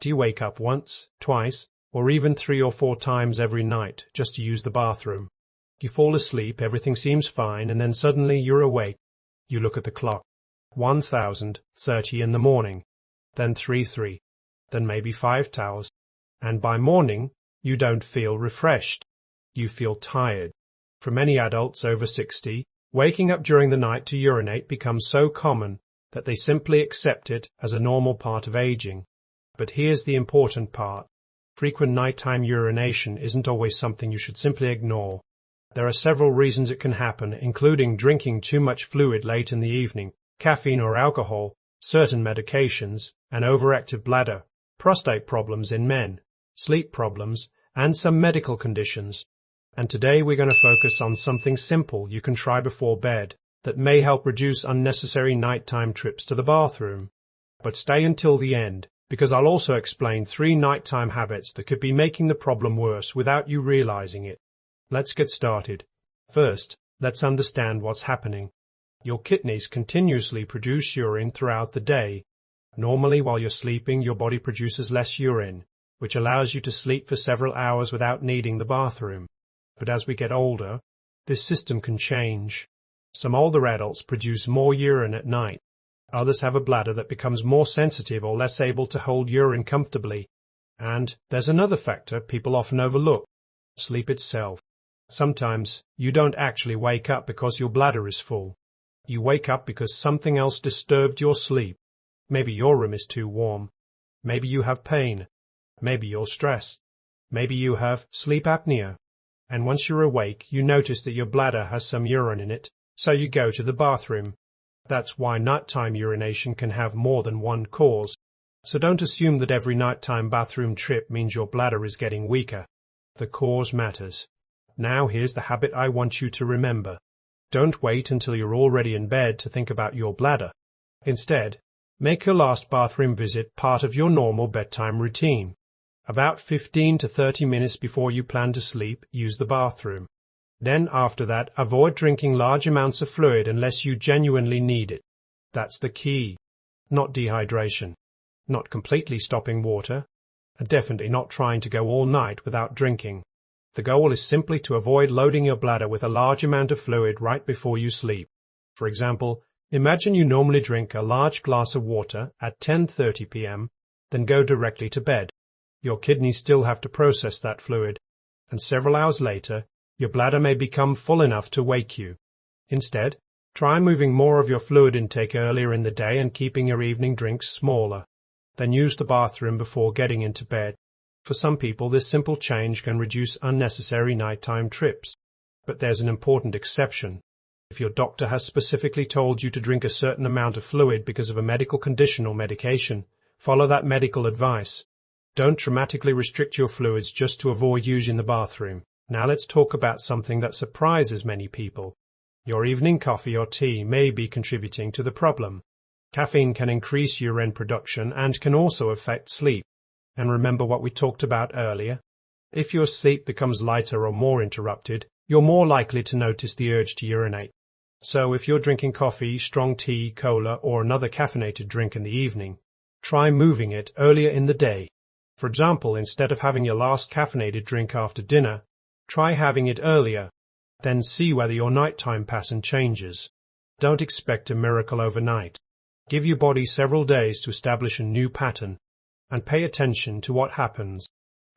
Do you wake up once, twice, or even 3 or 4 times every night just to use the bathroom? You fall asleep, everything seems fine, and then suddenly you're awake. You look at the clock. 1030 in the morning, then 3:03, then maybe 5 towers, and by morning you don't feel refreshed. You feel tired. For many adults over 60, waking up during the night to urinate becomes so common that they simply accept it as a normal part of aging. But here's the important part. Frequent nighttime urination isn't always something you should simply ignore. There are several reasons it can happen, including drinking too much fluid late in the evening, caffeine or alcohol, certain medications, an overactive bladder, prostate problems in men, sleep problems, and some medical conditions. And today we're going to focus on something simple you can try before bed that may help reduce unnecessary nighttime trips to the bathroom. But stay until the end, because I'll also explain 3 nighttime habits that could be making the problem worse without you realizing it. Let's get started. First, let's understand what's happening. Your kidneys continuously produce urine throughout the day. Normally, while you're sleeping, your body produces less urine, which allows you to sleep for several hours without needing the bathroom. But as we get older, this system can change. Some older adults produce more urine at night. Others have a bladder that becomes more sensitive or less able to hold urine comfortably. And there's another factor people often overlook: sleep itself. Sometimes you don't actually wake up because your bladder is full. You wake up because something else disturbed your sleep. Maybe your room is too warm. Maybe you have pain. Maybe you're stressed. Maybe you have sleep apnea. And once you're awake, you notice that your bladder has some urine in it, so you go to the bathroom. That's why nighttime urination can have more than one cause. So don't assume that every nighttime bathroom trip means your bladder is getting weaker. The cause matters. Now here's the habit I want you to remember. Don't wait until you're already in bed to think about your bladder. Instead, make your last bathroom visit part of your normal bedtime routine. About 15 to 30 minutes before you plan to sleep, use the bathroom. Then after that, avoid drinking large amounts of fluid unless you genuinely need it. That's the key. Not dehydration. Not completely stopping water. And definitely not trying to go all night without drinking. The goal is simply to avoid loading your bladder with a large amount of fluid right before you sleep. For example, imagine you normally drink a large glass of water at 10:30 p.m., then go directly to bed. Your kidneys still have to process that fluid, and several hours later, your bladder may become full enough to wake you. Instead, try moving more of your fluid intake earlier in the day and keeping your evening drinks smaller. Then use the bathroom before getting into bed. For some people, this simple change can reduce unnecessary nighttime trips. But there's an important exception. If your doctor has specifically told you to drink a certain amount of fluid because of a medical condition or medication, follow that medical advice. Don't dramatically restrict your fluids just to avoid using the bathroom. Now let's talk about something that surprises many people. Your evening coffee or tea may be contributing to the problem. Caffeine can increase urine production and can also affect sleep. And remember what we talked about earlier? If your sleep becomes lighter or more interrupted, you're more likely to notice the urge to urinate. So if you're drinking coffee, strong tea, cola, or another caffeinated drink in the evening, try moving it earlier in the day. For example, instead of having your last caffeinated drink after dinner, try having it earlier. Then see whether your nighttime pattern changes. Don't expect a miracle overnight. Give your body several days to establish a new pattern. And pay attention to what happens.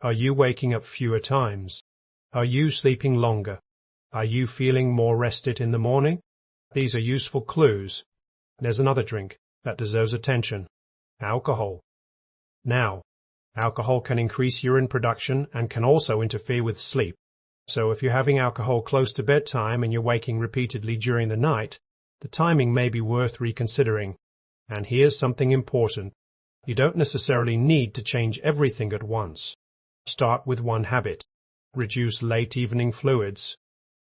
Are you waking up fewer times? Are you sleeping longer? Are you feeling more rested in the morning? These are useful clues. There's another drink that deserves attention: alcohol. Now, alcohol can increase urine production and can also interfere with sleep. So if you're having alcohol close to bedtime and you're waking repeatedly during the night, the timing may be worth reconsidering. And here's something important. You don't necessarily need to change everything at once. Start with one habit. Reduce late evening fluids.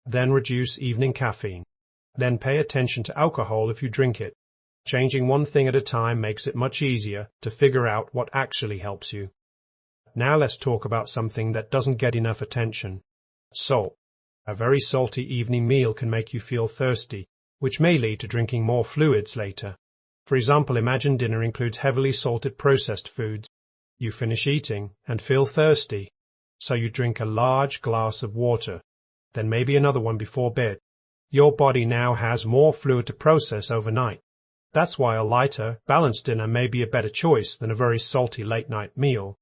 Then reduce evening caffeine. Then pay attention to alcohol if you drink it. Changing one thing at a time makes it much easier to figure out what actually helps you. Now let's talk about something that doesn't get enough attention. Salt. A very salty evening meal can make you feel thirsty, which may lead to drinking more fluids later. For example, imagine dinner includes heavily salted processed foods. You finish eating and feel thirsty, so you drink a large glass of water, then maybe another one before bed. Your body now has more fluid to process overnight. That's why a lighter, balanced dinner may be a better choice than a very salty late-night meal.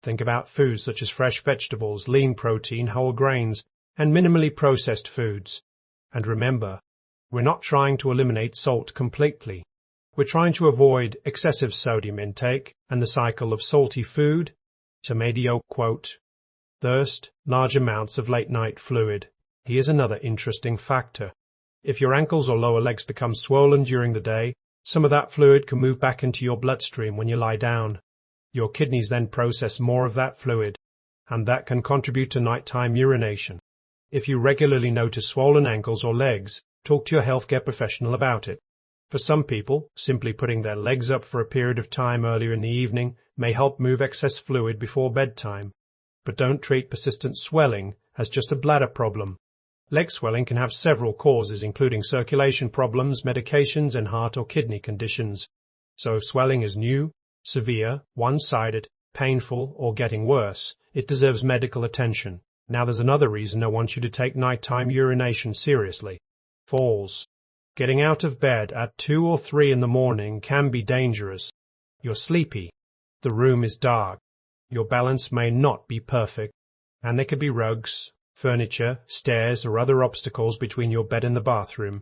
Think about foods such as fresh vegetables, lean protein, whole grains, and minimally processed foods. And remember, we're not trying to eliminate salt completely. We're trying to avoid excessive sodium intake and the cycle of salty food to mediocre, quote, thirst, large amounts of late-night fluid. Here's another interesting factor. If your ankles or lower legs become swollen during the day, some of that fluid can move back into your bloodstream when you lie down. Your kidneys then process more of that fluid, and that can contribute to nighttime urination. If you regularly notice swollen ankles or legs, talk to your healthcare professional about it. For some people, simply putting their legs up for a period of time earlier in the evening may help move excess fluid before bedtime. But don't treat persistent swelling as just a bladder problem. Leg swelling can have several causes, including circulation problems, medications, and heart or kidney conditions. So if swelling is new, severe, one-sided, painful, or getting worse, it deserves medical attention. Now there's another reason I want you to take nighttime urination seriously. Falls. Getting out of bed at 2 or 3 in the morning can be dangerous. You're sleepy. The room is dark. Your balance may not be perfect, and there could be rugs, furniture, stairs, or other obstacles between your bed and the bathroom.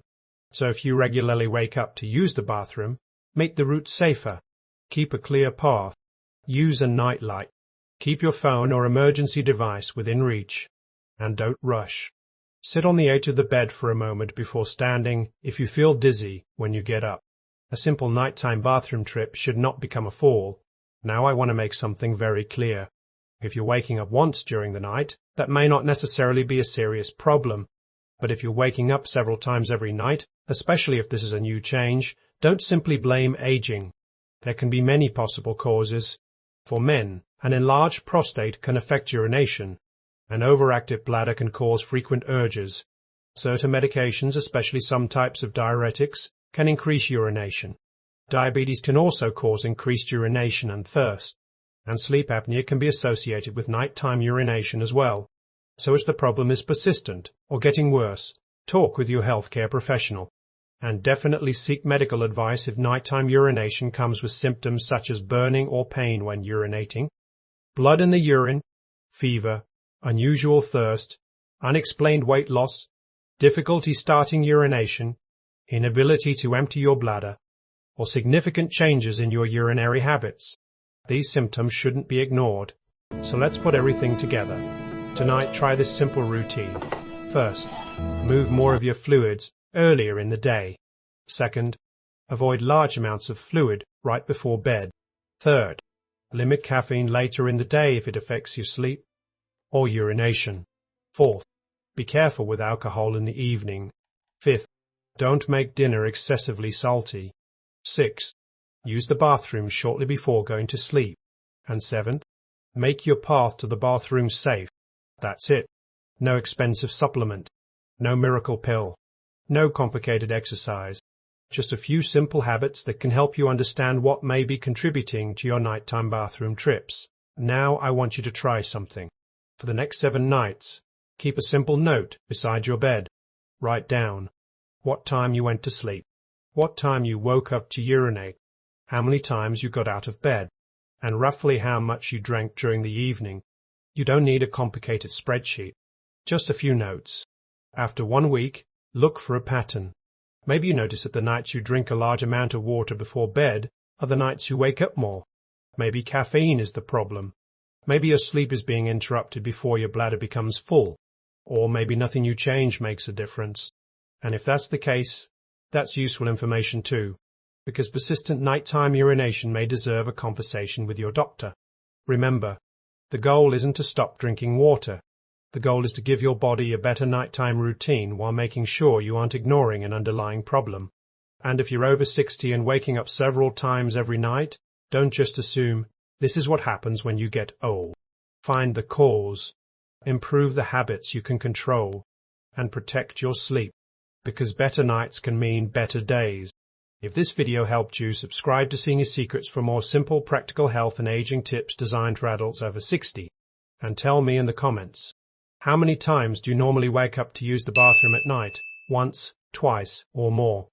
So if you regularly wake up to use the bathroom, make the route safer. Keep a clear path. Use a nightlight. Keep your phone or emergency device within reach. And don't rush. Sit on the edge of the bed for a moment before standing if you feel dizzy when you get up. A simple nighttime bathroom trip should not become a fall. Now I want to make something very clear. If you're waking up once during the night, that may not necessarily be a serious problem. But if you're waking up several times every night, especially if this is a new change, don't simply blame aging. There can be many possible causes. For men, an enlarged prostate can affect urination. An overactive bladder can cause frequent urges. Certain medications, especially some types of diuretics, can increase urination. Diabetes can also cause increased urination and thirst. And sleep apnea can be associated with nighttime urination as well. So if the problem is persistent or getting worse, talk with your healthcare professional. And definitely seek medical advice if nighttime urination comes with symptoms such as burning or pain when urinating, blood in the urine, fever, unusual thirst, unexplained weight loss, difficulty starting urination, inability to empty your bladder, or significant changes in your urinary habits. These symptoms shouldn't be ignored. So let's put everything together. Tonight, try this simple routine. First, move more of your fluids earlier in the day. Second, avoid large amounts of fluid right before bed. Third, limit caffeine later in the day if it affects your sleep or urination. Fourth, be careful with alcohol in the evening. Fifth, don't make dinner excessively salty. Sixth, use the bathroom shortly before going to sleep. And seventh, make your path to the bathroom safe. That's it. No expensive supplement. No miracle pill. No complicated exercise. Just a few simple habits that can help you understand what may be contributing to your nighttime bathroom trips. Now I want you to try something. For the next 7 nights, keep a simple note beside your bed. Write down what time you went to sleep, what time you woke up to urinate, how many times you got out of bed, and roughly how much you drank during the evening. You don't need a complicated spreadsheet, just a few notes. After 1 week, look for a pattern. Maybe you notice that the nights you drink a large amount of water before bed are the nights you wake up more. Maybe caffeine is the problem. Maybe your sleep is being interrupted before your bladder becomes full. Or maybe nothing you change makes a difference. And if that's the case, that's useful information too, because persistent nighttime urination may deserve a conversation with your doctor. Remember, the goal isn't to stop drinking water. The goal is to give your body a better nighttime routine while making sure you aren't ignoring an underlying problem. And if you're over 60 and waking up several times every night, don't just assume this is what happens when you get old. Find the cause, improve the habits you can control, and protect your sleep, because better nights can mean better days. If this video helped you, subscribe to Senior Secrets for more simple, practical health and aging tips designed for adults over 60. And tell me in the comments, how many times do you normally wake up to use the bathroom at night? Once, twice, or more?